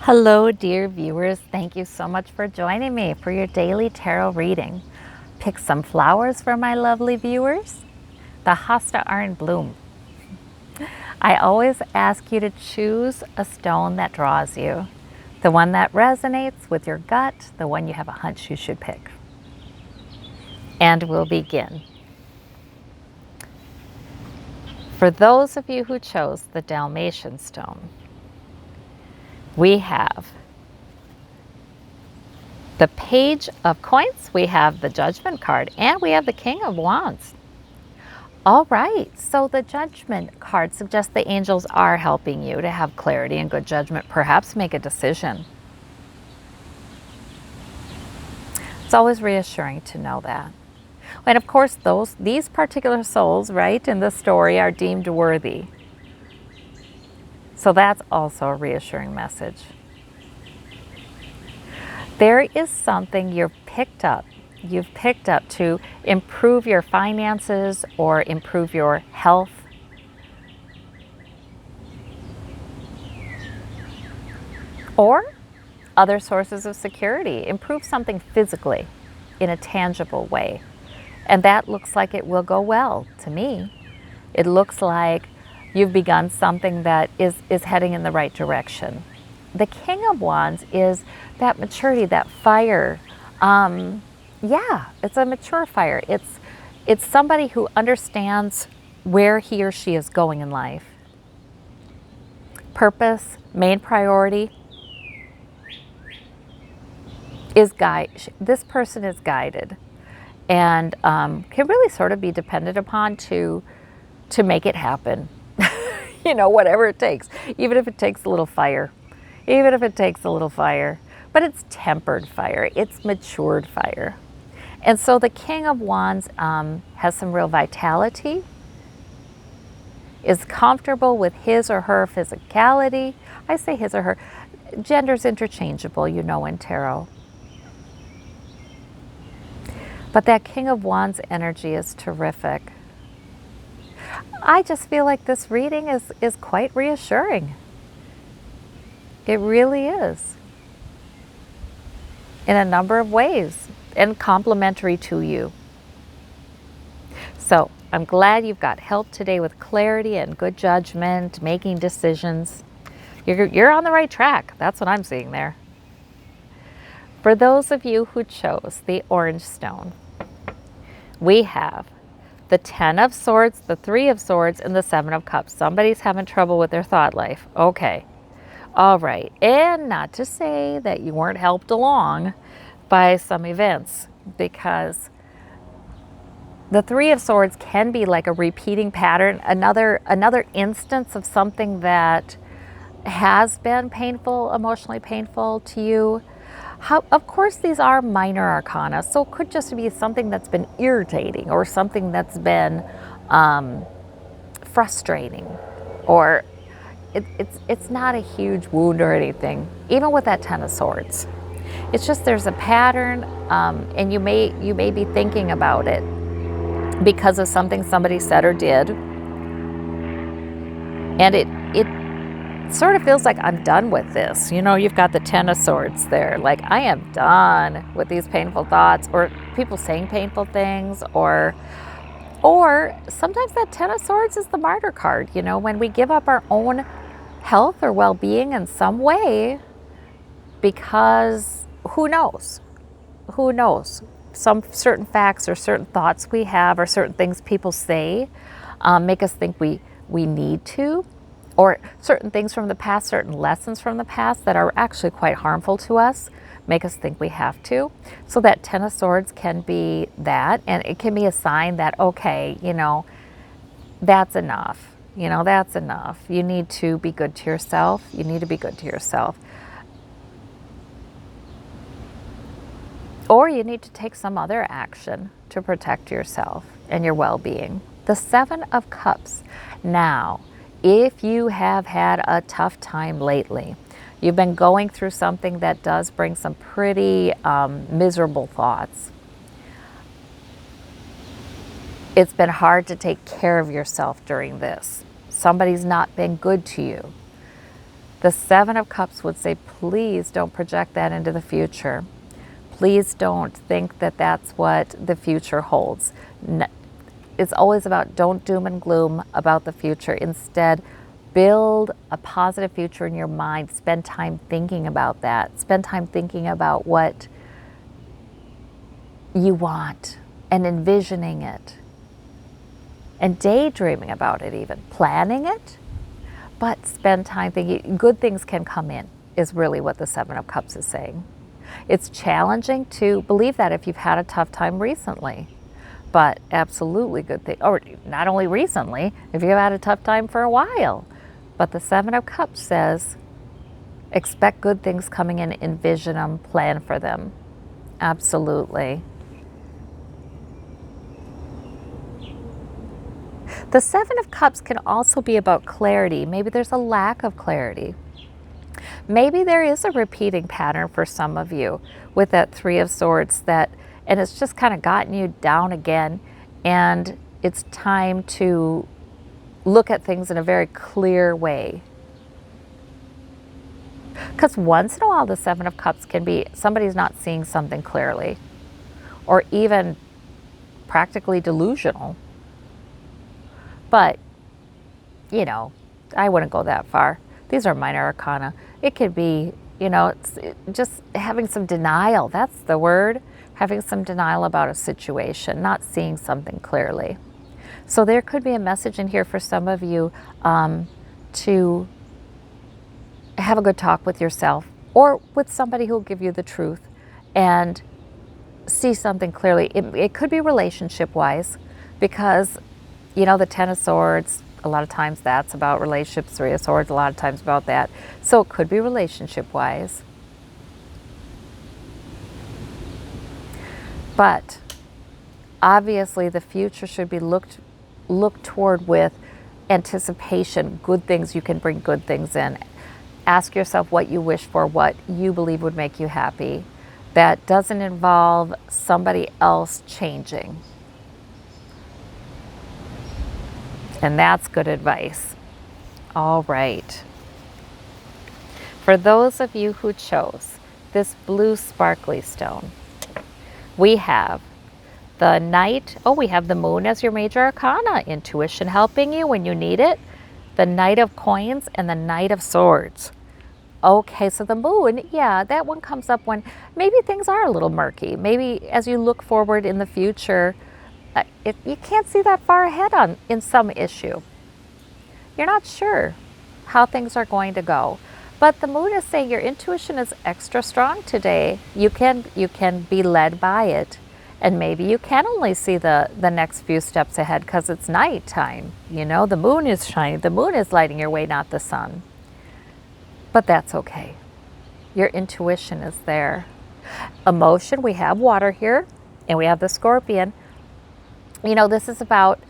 Hello, dear viewers. Thank you so much for joining me for your daily tarot reading. Pick some flowers for my lovely viewers. The hosta are in bloom. I always ask you to choose a stone that draws you, the one that resonates with your gut, the one you have a hunch you should pick. And we'll begin. For those of you who chose the Dalmatian stone, we have the Page of Coins, we have the Judgment card, and we have the King of Wands. All right, so the Judgment card suggests the angels are helping you to have clarity and good judgment, perhaps make a decision. It's always reassuring to know that. And of course, these particular souls, right, in the story are deemed worthy. So that's also a reassuring message. There is something you've picked up to improve your finances or improve your health. Or other sources of security. Improve something physically in a tangible way. And that looks like it will go well to me. It looks like you've begun something that is heading in the right direction. The King of Wands is that maturity, that fire. Yeah, it's a mature fire. It's somebody who understands where he or she is going in life. Purpose, main priority, this person is guided and can really sort of be depended upon to make it happen. You know, whatever it takes, even if it takes a little fire. But it's tempered fire, it's matured fire. And so the King of Wands has some real vitality, is comfortable with his or her physicality. I say his or her, gender's interchangeable, you know, in tarot. But that King of Wands energy is terrific. I just feel like this reading is quite reassuring. It really is. In a number of ways and complementary to you. So I'm glad you've got help today with clarity and good judgment, making decisions. You're on the right track. That's what I'm seeing there. For those of you who chose the orange stone, we have the 10 of Swords, the 3 of Swords, and the 7 of Cups. Somebody's having trouble with their thought life. Okay. All right. And not to say that you weren't helped along by some events, because the 3 of Swords can be like a repeating pattern, another instance of something that has been painful, emotionally painful to you. Of course, these are minor arcana, so it could just be something that's been irritating or something that's been frustrating, or it's not a huge wound or anything. Even with that 10 of Swords, it's just there's a pattern, and you may be thinking about it because of something somebody said or did, and it sort of feels like I'm done with this. You know, you've got the 10 of Swords there. Like, I am done with these painful thoughts, or people saying painful things, or sometimes that 10 of Swords is the martyr card. You know, when we give up our own health or well-being in some way, because who knows? Some certain facts or certain thoughts we have or certain things people say make us think we need to, or certain things from the past, certain lessons from the past that are actually quite harmful to us, make us think we have to. So that 10 of Swords can be that, and it can be a sign that, okay, you know, that's enough. You know, that's enough. You need to be good to yourself. You need to be good to yourself. Or you need to take some other action to protect yourself and your well-being. The 7 of Cups. Now, if you have had a tough time lately, you've been going through something that does bring some pretty miserable thoughts. It's been hard to take care of yourself during this. Somebody's not been good to you. The Seven of Cups would say, please don't project that into the future. Please don't think that that's what the future holds. It's always about don't doom and gloom about the future. Instead, build a positive future in your mind. Spend time thinking about that. Spend time thinking about what you want and envisioning it and daydreaming about it, even planning it. But spend time thinking. Good things can come in, is really what the Seven of Cups is saying. It's challenging to believe that if you've had a tough time recently, but absolutely good thing. Or not only recently, if you've had a tough time for a while. But the Seven of Cups says, expect good things coming in, envision them, plan for them. Absolutely. The Seven of Cups can also be about clarity. Maybe there's a lack of clarity. Maybe there is a repeating pattern for some of you with that Three of Swords, and it's just kind of gotten you down again, and it's time to look at things in a very clear way. Because once in a while, the Seven of Cups can be somebody's not seeing something clearly, or even practically delusional. But, you know, I wouldn't go that far. These are minor arcana. It could be, it's just having some denial. That's the word. Having some denial about a situation, not seeing something clearly. So there could be a message in here for some of you to have a good talk with yourself or with somebody who will give you the truth and see something clearly. It could be relationship-wise, because the Ten of Swords, a lot of times that's about relationships. Three of Swords, a lot of times about that. So it could be relationship-wise. But obviously the future should be looked toward with anticipation, good things. You can bring good things in. Ask yourself what you wish for, what you believe would make you happy. That doesn't involve somebody else changing. And that's good advice. All right. For those of you who chose this blue sparkly stone, we have the Knight. We have the Moon as your major arcana. Intuition helping you when you need it. The Knight of Coins and the Knight of Swords. Okay, so the Moon, yeah, that one comes up when maybe things are a little murky. Maybe as you look forward in the future, you can't see that far ahead in some issue. You're not sure how things are going to go. But the Moon is saying your intuition is extra strong today. You can be led by it. And maybe you can only see the next few steps ahead because it's nighttime. The moon is shining. The moon is lighting your way, not the sun. But that's okay. Your intuition is there. Emotion, we have water here, and we have the Scorpion. This is about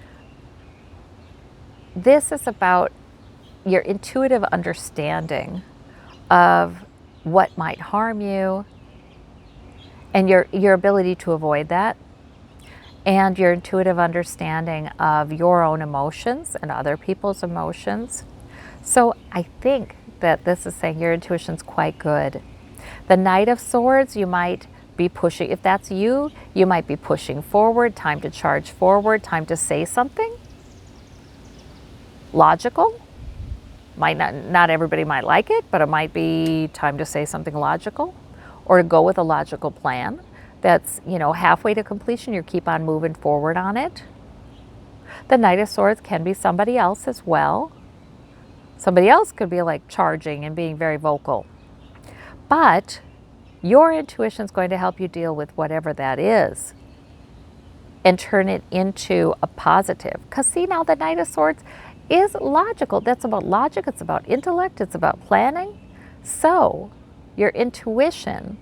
your intuitive understanding of what might harm you and your ability to avoid that, and your intuitive understanding of your own emotions and other people's emotions. So I think that this is saying your intuition's quite good. The Knight of Swords, you might be pushing, if that's you might be pushing forward, time to charge forward, time to say something logical. Might not everybody might like it, but it might be time to say something logical or to go with a logical plan that's, halfway to completion. You keep on moving forward on it. The Knight of Swords can be somebody else as well. Somebody else could be like charging and being very vocal. But your intuition is going to help you deal with whatever that is and turn it into a positive. Because see, now the Knight of Swords is logical. That's about logic. It's about intellect. It's about planning. So your intuition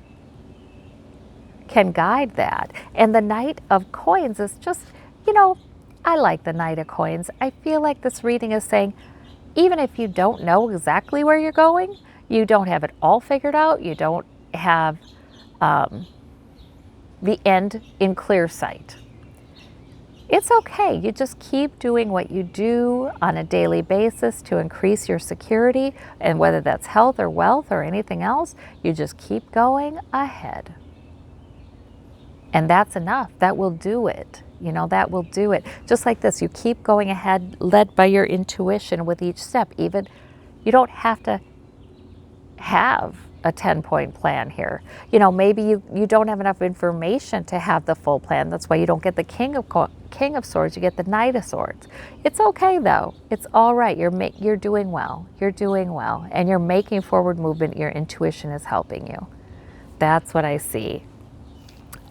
can guide that. And the Knight of Coins is just, I like the Knight of Coins. I feel like this reading is saying, even if you don't know exactly where you're going, you don't have it all figured out, you don't have the end in clear sight. It's okay. You just keep doing what you do on a daily basis to increase your security, and whether that's health or wealth or anything else, you just keep going ahead. And that's enough. That will do it. You know, that will do it. Just like this, you keep going ahead, led by your intuition with each step. Even you don't have to have a 10-point plan here. You know, maybe you don't have enough information to have the full plan. That's why you don't get the King of Swords, you get the Knight of Swords. It's okay though. It's all right. You're doing well. You're doing well. And you're making forward movement. Your intuition is helping you. That's what I see.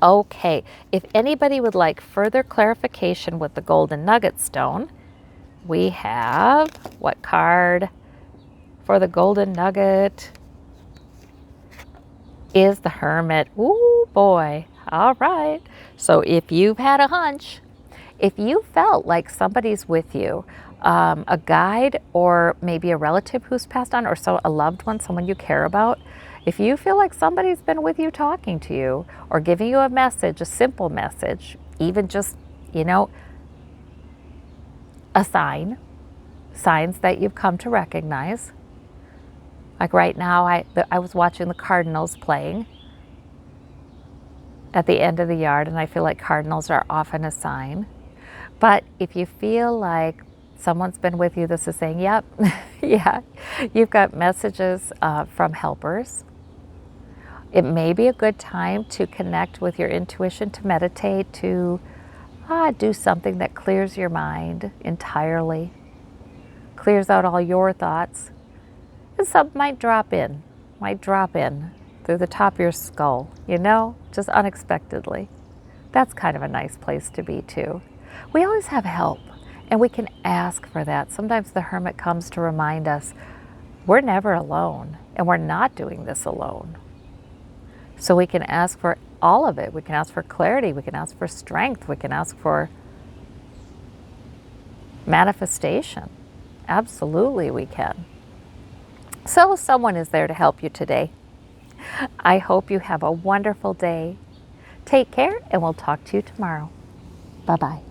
Okay, if anybody would like further clarification with the Golden Nugget Stone, we have what card for the Golden Nugget is the Hermit. Ooh, boy. All right. So if you've had a hunch, if you felt like somebody's with you, a guide or maybe a relative who's passed on, or a loved one, someone you care about, if you feel like somebody's been with you talking to you or giving you a message, a simple message, even just, you know, a signs that you've come to recognize. Like right now, I was watching the cardinals playing at the end of the yard, and I feel like cardinals are often a sign. But if you feel like someone's been with you, this is saying, yep, yeah, you've got messages from helpers. It may be a good time to connect with your intuition, to meditate, to do something that clears your mind entirely, clears out all your thoughts. And some might drop in through the top of your skull, you know, just unexpectedly. That's kind of a nice place to be too. We always have help, and we can ask for that. Sometimes the Hermit comes to remind us we're never alone, and we're not doing this alone. So we can ask for all of it. We can ask for clarity. We can ask for strength. We can ask for manifestation. Absolutely we can. So someone is there to help you today. I hope you have a wonderful day. Take care, and we'll talk to you tomorrow. Bye-bye.